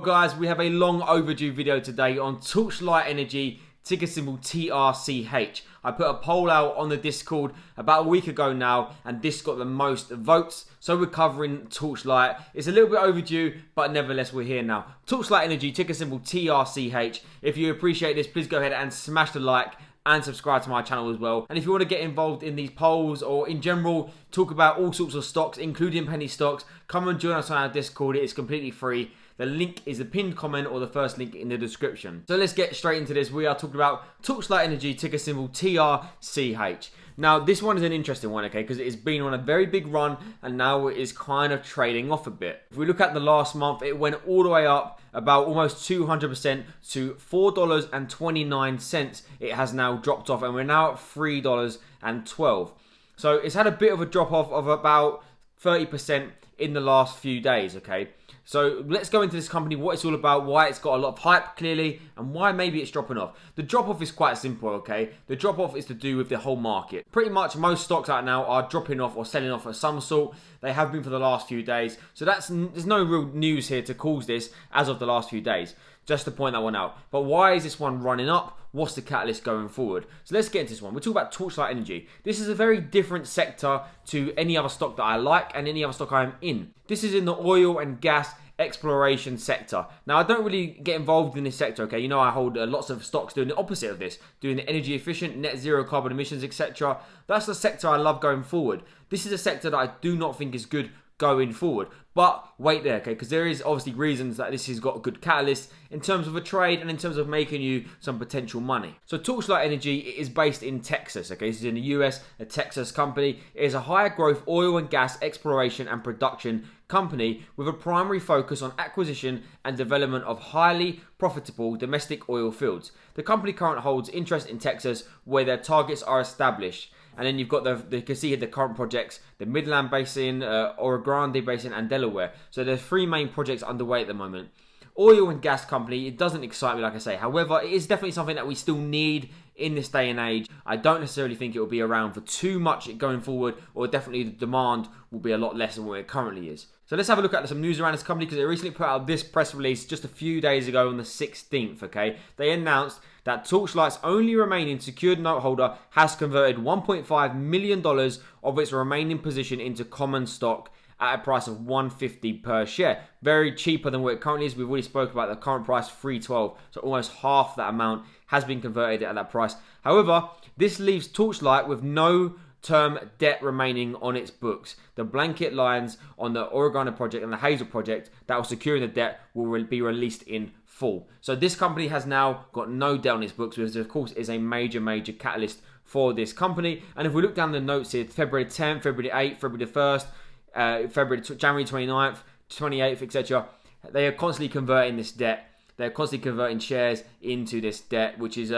Guys, we have a long overdue video today on Torchlight Energy, ticker symbol TRCH. I put a poll out on the Discord about a week ago now, and this got the most votes. So we're covering Torchlight. It's a little bit overdue, but nevertheless we're here now. Torchlight Energy, ticker symbol TRCH. If you appreciate this, please go ahead and smash the like and subscribe to my channel as well. And if you want to get involved in these polls or in general talk about all sorts of stocks, including penny stocks, come and join us on our Discord. It is completely free. The link is the pinned comment or the first link in the description. So let's get straight into this. We are talking about Torchlight Energy, ticker symbol TRCH. Now, this one is an interesting one, okay, because it has been on a very big run and now it is kind of trading off a bit. If we look at the last month, it went all the way up about almost 200% to $4.29. It has now dropped off and we're now at $3.12. So it's had a bit of a drop off of about 30% in the last few days, okay? So let's go into this company, what it's all about, why it's got a lot of hype clearly, and why maybe it's dropping off. The drop off is quite simple, okay? The drop off is to do with the whole market. Pretty much most stocks out now are dropping off or selling off of some sort. They have been for the last few days. So there's no real news here to cause this as of the last few days. Just to point that one out. But why is this one running up? What's the catalyst going forward? So let's get into this one. We're talking about Torchlight Energy. This is a very different sector to any other stock that I like and any other stock I'm in. This is in the oil and gas exploration sector. Now, I don't really get involved in this sector, okay? You know, I hold lots of stocks doing the opposite of this, doing the energy efficient, net zero carbon emissions, etc. That's the sector I love going forward. This is a sector that I do not think is good going forward. But wait there, okay, because there is obviously reasons that this has got a good catalyst in terms of a trade and in terms of making you some potential money. So Torchlight Energy is based in Texas, okay? This is in the US, a Texas company. It is a higher growth oil and gas exploration and production company with a primary focus on acquisition and development of highly profitable domestic oil fields. The company currently holds interest in Texas where their targets are established. And then you've got you can see here the current projects, the Midland Basin, Oro Grande Basin, and Delaware. So there's three main projects underway at the moment. Oil and gas company, it doesn't excite me, like I say. However, it is definitely something that we still need in this day and age. I don't necessarily think it will be around for too much going forward, or definitely the demand will be a lot less than what it currently is. So let's have a look at some news around this company because they recently put out this press release just a few days ago on the 16th, okay? They announced that Torchlight's only remaining secured note holder has converted $1.5 million of its remaining position into common stock at a price of $1.50 per share. Very cheaper than what it currently is. We've already spoke about the current price, $3.12. So almost half that amount has been converted at that price. However, this leaves Torchlight with no term debt remaining on its books. The blanket lines on the Oregano project and the Hazel project that were securing the debt will be released in full. So this company has now got no debt on its books, which of course is a major catalyst for this company. And if we look down the notes here, February 10th, February 8th, February the 1st, January 29th, 28th, etc. They are constantly converting this debt. They're constantly converting shares into this debt, which is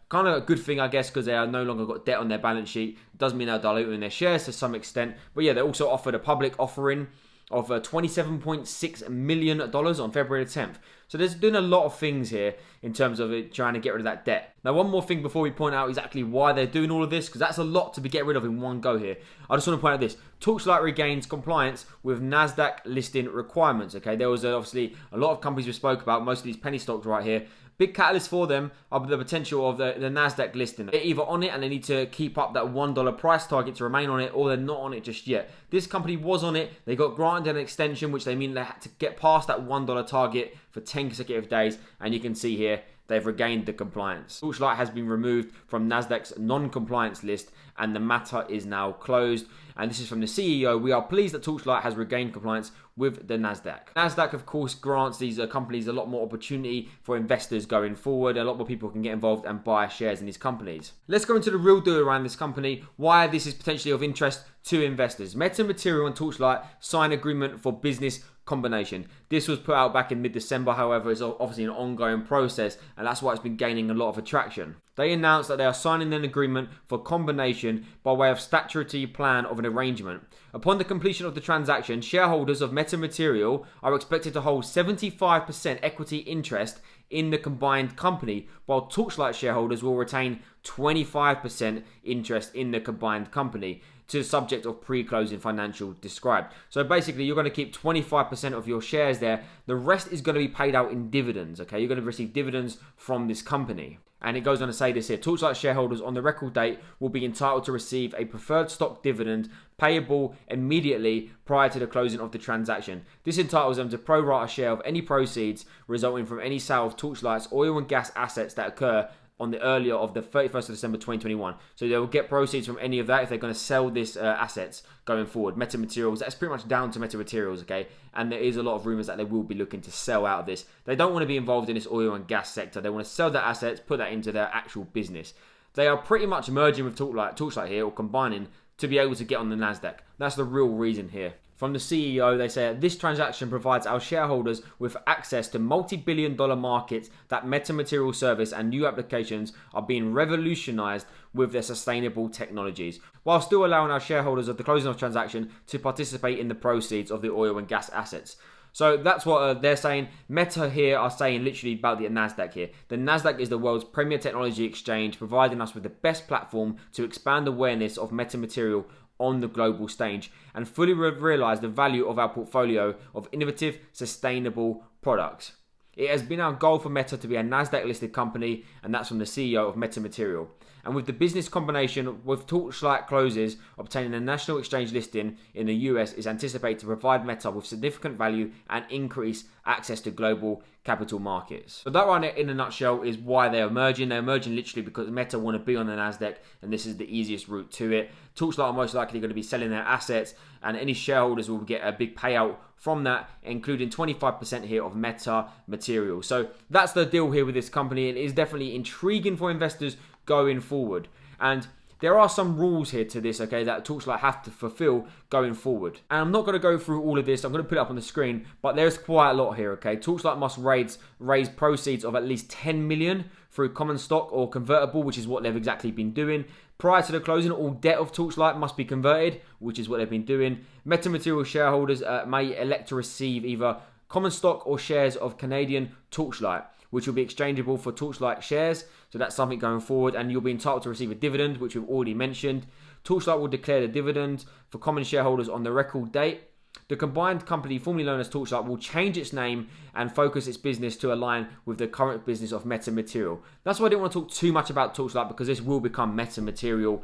kind of a good thing, I guess, because they are no longer got debt on their balance sheet. It does mean they're diluting their shares to some extent. But yeah, they also offered a public offering of $27.6 million on February 10th. So there's doing a lot of things here in terms of it trying to get rid of that debt. Now, one more thing before we point out exactly why they're doing all of this, because that's a lot to be get rid of in one go here. I just want to point out this. Torchlight regains compliance with NASDAQ listing requirements, okay? There was obviously a lot of companies we spoke about, most of these penny stocks right here. Big catalyst for them are the potential of the NASDAQ listing. They're either on it and they need to keep up that $1 price target to remain on it, or they're not on it just yet. This company was on it. They got granted an extension, which they mean they had to get past that $1 target for 10 consecutive days. And you can see here, they've regained the compliance. Torchlight has been removed from NASDAQ's non-compliance list and the matter is now closed. And this is from the CEO. We are pleased that Torchlight has regained compliance with the NASDAQ. NASDAQ, of course, grants these companies a lot more opportunity for investors going forward. A lot more people can get involved and buy shares in these companies. Let's go into the real deal around this company, why this is potentially of interest to investors. Meta Material and Torchlight sign agreement for business combination. This was put out back in mid-December, however, it's obviously an ongoing process, and that's why it's been gaining a lot of attraction. They announced that they are signing an agreement for combination by way of statutory plan of an arrangement. Upon the completion of the transaction, shareholders of Meta Material are expected to hold 75% equity interest in the combined company, while Torchlight shareholders will retain 25% interest in the combined company. to the subject of pre-closing financial described. So basically, you're going to keep 25% of your shares there. The rest is going to be paid out in dividends, okay? You're going to receive dividends from this company. And it goes on to say this here: Torchlight shareholders on the record date will be entitled to receive a preferred stock dividend payable immediately prior to the closing of the transaction. This entitles them to pro-rata share of any proceeds resulting from any sale of Torchlight's oil and gas assets that occur on the earlier of the 31st of December 2021. So they will get proceeds from any of that if they're going to sell this assets going forward. Metamaterials, that's pretty much down to Metamaterials, okay? And there is a lot of rumours that they will be looking to sell out of this. They don't want to be involved in this oil and gas sector. They want to sell their assets, put that into their actual business. They are pretty much merging with Torchlight here, or combining, to be able to get on the NASDAQ. That's the real reason here. From the CEO, they say, this transaction provides our shareholders with access to multi-billion-dollar markets that metamaterial service and new applications are being revolutionized with their sustainable technologies, while still allowing our shareholders at the closing of the transaction to participate in the proceeds of the oil and gas assets. So that's what they're saying. Meta here are saying literally about the NASDAQ here. The NASDAQ is the world's premier technology exchange, providing us with the best platform to expand awareness of metamaterial on the global stage and fully realize the value of our portfolio of innovative, sustainable products. It has been our goal for Meta to be a NASDAQ-listed company, and that's from the CEO of Metamaterial. And with the business combination with Torchlight closes, obtaining a national exchange listing in the US is anticipated to provide Meta with significant value and increase access to global capital markets. So that right there, in a nutshell, is why they're merging. They're merging literally because Meta want to be on the NASDAQ, and this is the easiest route to it. Torchlight are most likely going to be selling their assets, and any shareholders will get a big payout from that, including 25% here of Meta Material. So that's the deal here with this company. It is definitely intriguing for investors going forward. And there are some rules here to this, okay, that Torchlight have to fulfill going forward. And I'm not going to go through all of this. I'm going to put it up on the screen, but there's quite a lot here, okay. Torchlight must raise proceeds of at least 10 million through common stock or convertible, which is what they've exactly been doing. Prior to the closing, all debt of Torchlight must be converted, which is what they've been doing. Metamaterial shareholders may elect to receive either common stock or shares of Canadian Torchlight, which will be exchangeable for Torchlight shares. So that's something going forward, and you'll be entitled to receive a dividend, which we've already mentioned. Torchlight will declare the dividend for common shareholders on the record date. The combined company, formerly known as Torchlight, will change its name and focus its business to align with the current business of Metamaterial. That's why I didn't want to talk too much about Torchlight, because this will become Metamaterial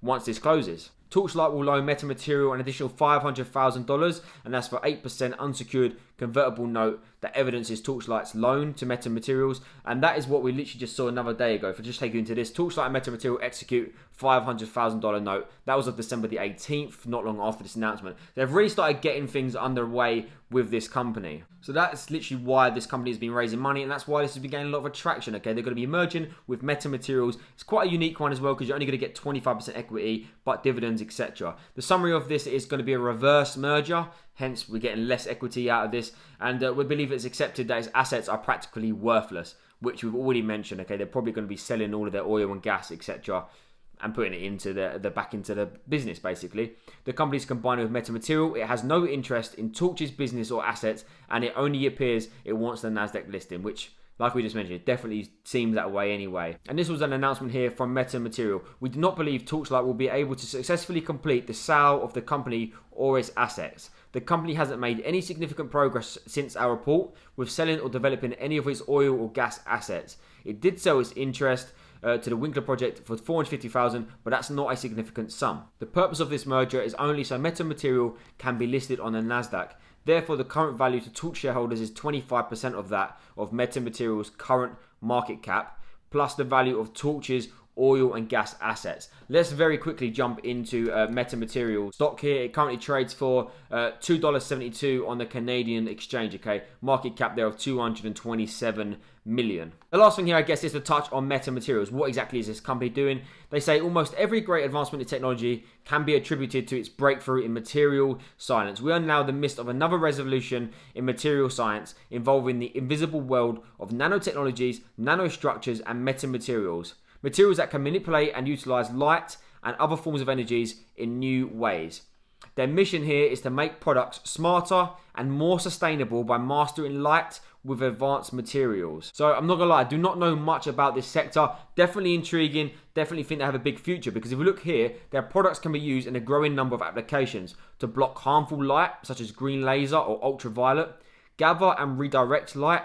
once this closes. Torchlight will loan Metamaterial an additional $500,000, and that's for 8% unsecured convertible note that evidences Torchlight's loan to Metamaterials, and that is what we literally just saw another day ago. If I just take you into this, Torchlight and Metamaterial execute $500,000 note. That was of December the 18th, not long after this announcement. They've really started getting things underway with this company. So that's literally why this company has been raising money, and that's why this has been gaining a lot of attraction, okay? They're going to be merging with Metamaterials. It's quite a unique one as well, because you're only going to get 25% equity, but dividends, etc. The summary of this is going to be a reverse merger, hence we're getting less equity out of this, and we believe it's accepted that its assets are practically worthless, which we've already mentioned, okay? They're probably going to be selling all of their oil and gas, etc., and putting it into the back into the business, basically. The company's combined with Metamaterial. It has no interest in Torch's business or assets, and it only appears it wants the NASDAQ listing, which, like we just mentioned, it definitely seems that way anyway. And this was an announcement here from Metamaterial. We do not believe Torchlight will be able to successfully complete the sale of the company or its assets. The company hasn't made any significant progress since our report with selling or developing any of its oil or gas assets. It did sell its interest to the Winkler project for $450,000, but that's not a significant sum. The purpose of this merger is only so Metamaterial can be listed on the NASDAQ. Therefore, the current value to Torch shareholders is 25% of that of Metamaterial's current market cap, plus the value of Torch's oil and gas assets. Let's very quickly jump into Metamaterial stock here. It currently trades for $2.72 on the Canadian exchange, okay? Market cap there of 227 million. The last thing here, I guess, is to touch on Metamaterials. What exactly is this company doing? They say almost every great advancement in technology can be attributed to its breakthrough in material science. We are now in the midst of another revolution in material science involving the invisible world of nanotechnologies, nanostructures, and metamaterials. Materials that can manipulate and utilize light and other forms of energies in new ways. Their mission here is to make products smarter and more sustainable by mastering light, with advanced materials. So I'm not gonna lie, I do not know much about this sector. Definitely intriguing, definitely think they have a big future, because if we look here, their products can be used in a growing number of applications to block harmful light, such as green laser or ultraviolet, gather and redirect light,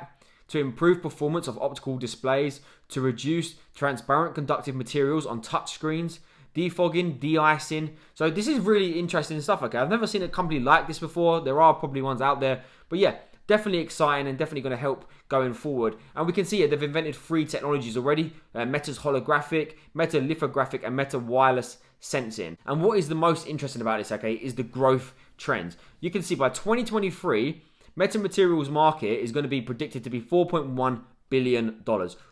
to improve performance of optical displays, to reduce transparent conductive materials on touch screens, defogging, de-icing. So this is really interesting stuff, okay? I've never seen a company like this before. There are probably ones out there, but yeah, definitely exciting and definitely going to help going forward. And we can see it, they've invented 3 technologies already: Meta's holographic, Meta lithographic, and Meta wireless sensing. And what is the most interesting about this, okay, is the growth trends. You can see by 2023, Meta Materials market is going to be predicted to be $4.1 billion,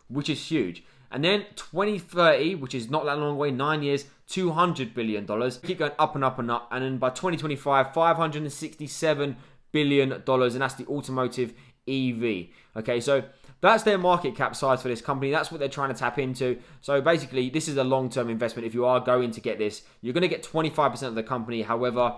which is huge. And then 2030, which is not that long away, 9 years, $200 billion. Keep going up and up and up. And then by 2025, $567 billion. And that's the automotive EV. Okay, so that's their market cap size for this company. That's what they're trying to tap into. So basically, this is a long-term investment. If you are going to get this, you're going to get 25% of the company. However,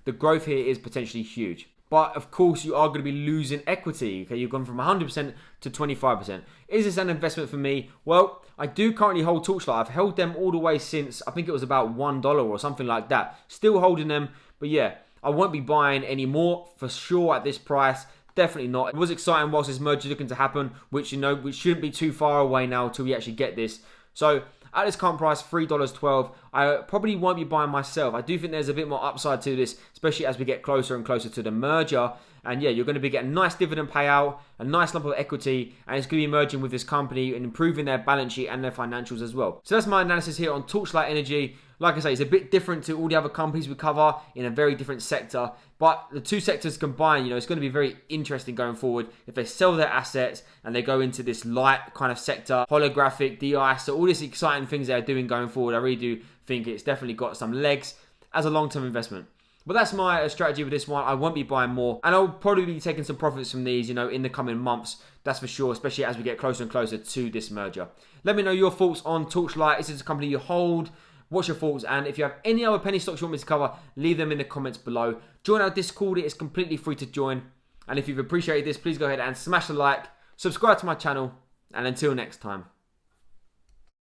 the growth here is potentially huge. But of course, you are going to be losing equity. Okay, you've gone from 100% to 25%. Is this an investment for me? Well, I do currently hold Torchlight. I've held them all the way since, I think it was about $1 or something like that. Still holding them. But yeah, I won't be buying any more for sure at this price. Definitely not. It was exciting whilst this merger is looking to happen, which, you know, we shouldn't be too far away now until we actually get this. So at this current price, $3.12, I probably won't be buying myself. I do think there's a bit more upside to this, especially as we get closer and closer to the merger. And yeah, you're going to be getting a nice dividend payout, a nice lump of equity, and it's going to be merging with this company and improving their balance sheet and their financials as well. So that's my analysis here on Torchlight Energy. Like I say, it's a bit different to all the other companies we cover in a very different sector. But the two sectors combined, you know, it's going to be very interesting going forward if they sell their assets and they go into this light kind of sector, holographic, DI, so all these exciting things they're doing going forward. I really do think it's definitely got some legs as a long-term investment. But that's my strategy with this one. I won't be buying more. And I'll probably be taking some profits from these, you know, in the coming months. That's for sure, especially as we get closer and closer to this merger. Let me know your thoughts on Torchlight. Is this a company you hold? What's your thoughts? And if you have any other penny stocks you want me to cover, leave them in the comments below. Join our Discord. It is completely free to join. And if you've appreciated this, please go ahead and smash the like, subscribe to my channel, and until next time.